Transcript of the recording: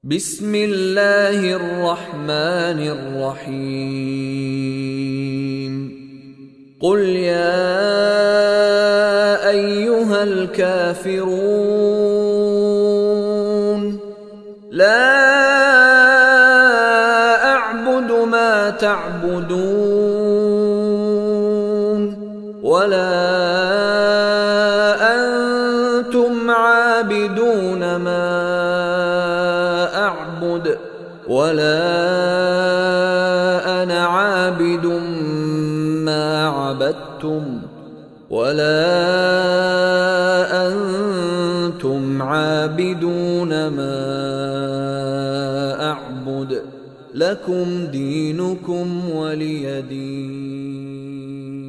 بسم الله الرحمن الرحيم. قل يا أيها الكافرون لا أعبد ما تعبدون ولا أنتم عابدون ما أعبد ولا أنا عابد ما عبدتم ولا أنتم عابدون ما أعبد لكم دينكم ولي دين.